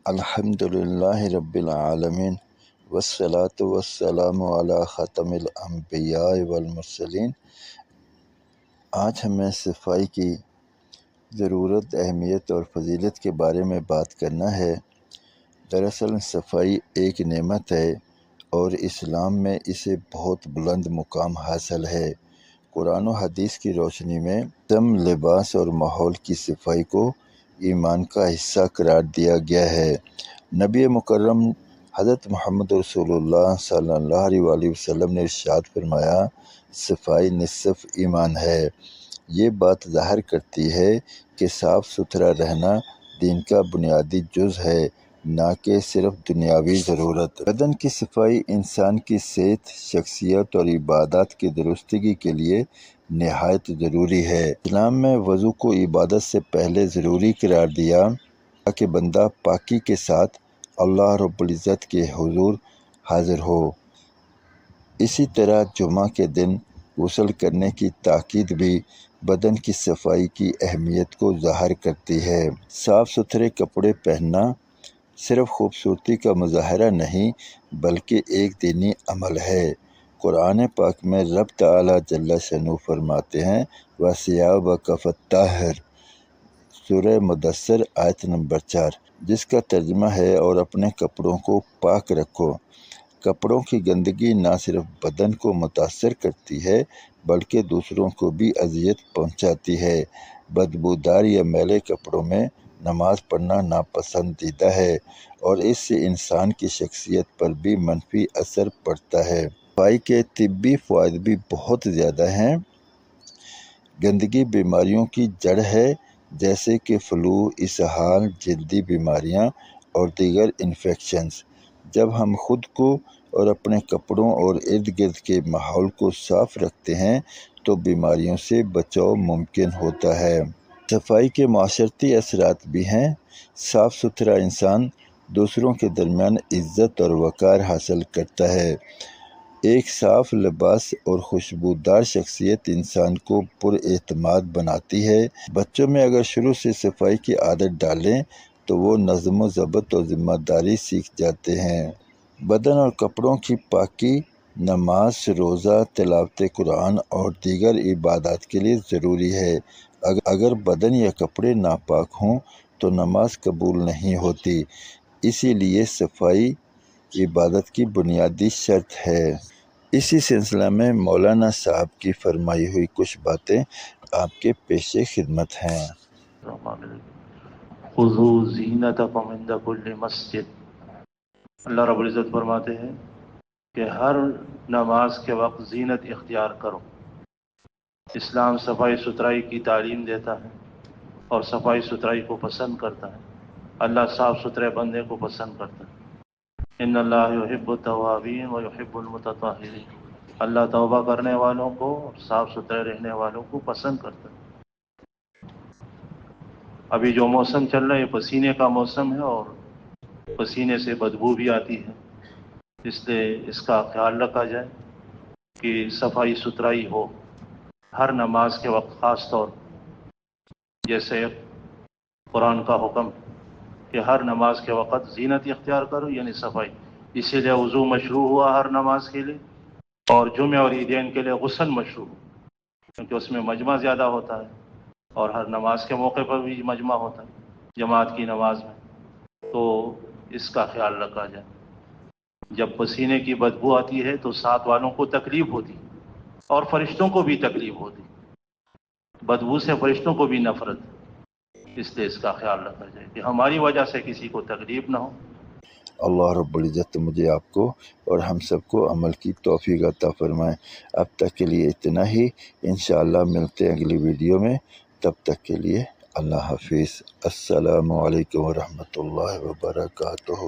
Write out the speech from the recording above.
الحمد للہ رب العالمین والصلاة والسلام علی خاتم الانبیاء والمرسلین۔ آج ہمیں صفائی کی ضرورت، اہمیت اور فضیلت کے بارے میں بات کرنا ہے۔ دراصل صفائی ایک نعمت ہے اور اسلام میں اسے بہت بلند مقام حاصل ہے۔ قرآن و حدیث کی روشنی میں جسم، لباس اور ماحول کی صفائی کو ایمان کا حصہ قرار دیا گیا ہے۔ نبی مکرم حضرت محمد رسول اللہ صلی اللہ علیہ وسلم نے ارشاد فرمایا، صفائی نصف ایمان ہے۔ یہ بات ظاہر کرتی ہے کہ صاف ستھرا رہنا دین کا بنیادی جز ہے، نہ کہ صرف دنیاوی ضرورت۔ بدن کی صفائی انسان کی صحت، شخصیت اور عبادات کی درستگی کے لیے نہایت ضروری ہے۔ اسلام میں وضو کو عبادت سے پہلے ضروری قرار دیا تاکہ بندہ پاکی کے ساتھ اللہ رب العزت کے حضور حاضر ہو۔ اسی طرح جمعہ کے دن غسل کرنے کی تاکید بھی بدن کی صفائی کی اہمیت کو ظاہر کرتی ہے۔ صاف ستھرے کپڑے پہننا صرف خوبصورتی کا مظاہرہ نہیں بلکہ ایک دینی عمل ہے۔ قرآن پاک میں رب تعالیٰ جل شانہ فرماتے ہیں، وَثِيَابَكَ فَطَہِّرْ، سورہ مدثر آیت نمبر 4، جس کا ترجمہ ہے اور اپنے کپڑوں کو پاک رکھو۔ کپڑوں کی گندگی نہ صرف بدن کو متاثر کرتی ہے بلکہ دوسروں کو بھی اذیت پہنچاتی ہے۔ بدبودار یا میلے کپڑوں میں نماز پڑھنا ناپسندیدہ ہے اور اس سے انسان کی شخصیت پر بھی منفی اثر پڑتا ہے۔ صفائی کے طبی فوائد بھی بہت زیادہ ہیں۔ گندگی بیماریوں کی جڑ ہے، جیسے کہ فلو، اسہال، جلدی بیماریاں اور دیگر انفیکشنز۔ جب ہم خود کو اور اپنے کپڑوں اور ارد گرد کے ماحول کو صاف رکھتے ہیں تو بیماریوں سے بچاؤ ممکن ہوتا ہے۔ صفائی کے معاشرتی اثرات بھی ہیں۔ صاف ستھرا انسان دوسروں کے درمیان عزت اور وقار حاصل کرتا ہے۔ ایک صاف لباس اور خوشبودار شخصیت انسان کو پر اعتماد بناتی ہے۔ بچوں میں اگر شروع سے صفائی کی عادت ڈالیں تو وہ نظم و ضبط اور ذمہ داری سیکھ جاتے ہیں۔ بدن اور کپڑوں کی پاکی نماز، روزہ، تلاوت قرآن اور دیگر عبادات کے لیے ضروری ہے۔ اگر بدن یا کپڑے ناپاک ہوں تو نماز قبول نہیں ہوتی۔ اسی لیے صفائی عبادت کی بنیادی شرط ہے۔ اسی سلسلہ میں مولانا صاحب کی فرمائی ہوئی کچھ باتیں آپ کے پیش خدمت ہیں۔ خذوا زینتکم عند کل مسجد۔ اللہ رب العزت فرماتے ہیں کہ ہر نماز کے وقت زینت اختیار کرو۔ اسلام صفائی ستھرائی کی تعلیم دیتا ہے اور صفائی ستھرائی کو پسند کرتا ہے۔ اللہ صاف ستھرے بندے کو پسند کرتا ہے۔ ان اللہ یحب التوابین و یحب المتطہرین۔ اللہ توبہ کرنے والوں کو اور صاف ستھرے رہنے والوں کو پسند کرتا ہے۔ ابھی جو موسم چل رہا ہے پسینے کا موسم ہے اور پسینے سے بدبو بھی آتی ہے، اس لیے اس کا خیال رکھا جائے کہ صفائی ستھرائی ہو ہر نماز کے وقت، خاص طور جیسے قرآن کا حکم کہ ہر نماز کے وقت زینت اختیار کرو، یعنی صفائی۔ اسی لیے وضو مشروع ہوا ہر نماز کے لیے، اور جمعہ اور عیدین کے لیے غسل مشروع، کیونکہ اس میں مجمع زیادہ ہوتا ہے اور ہر نماز کے موقع پر بھی مجمع ہوتا ہے جماعت کی نماز میں، تو اس کا خیال رکھا جائے۔ جب پسینے کی بدبو آتی ہے تو ساتھ والوں کو تکلیف ہوتی اور فرشتوں کو بھی تکلیف ہوتی، بدبو سے فرشتوں کو بھی نفرت، اس لیے اس کا خیال رکھا جائے کہ ہماری وجہ سے کسی کو تکلیف نہ ہو۔ اللہ رب العزت مجھے، آپ کو اور ہم سب کو عمل کی توفیق عطا فرمائے۔ اب تک کے لیے اتنا ہی، انشاءاللہ ملتے ہیں اگلی ویڈیو میں۔ تب تک کے لیے اللہ حافظ۔ السلام علیکم ورحمۃ اللہ وبرکاتہ۔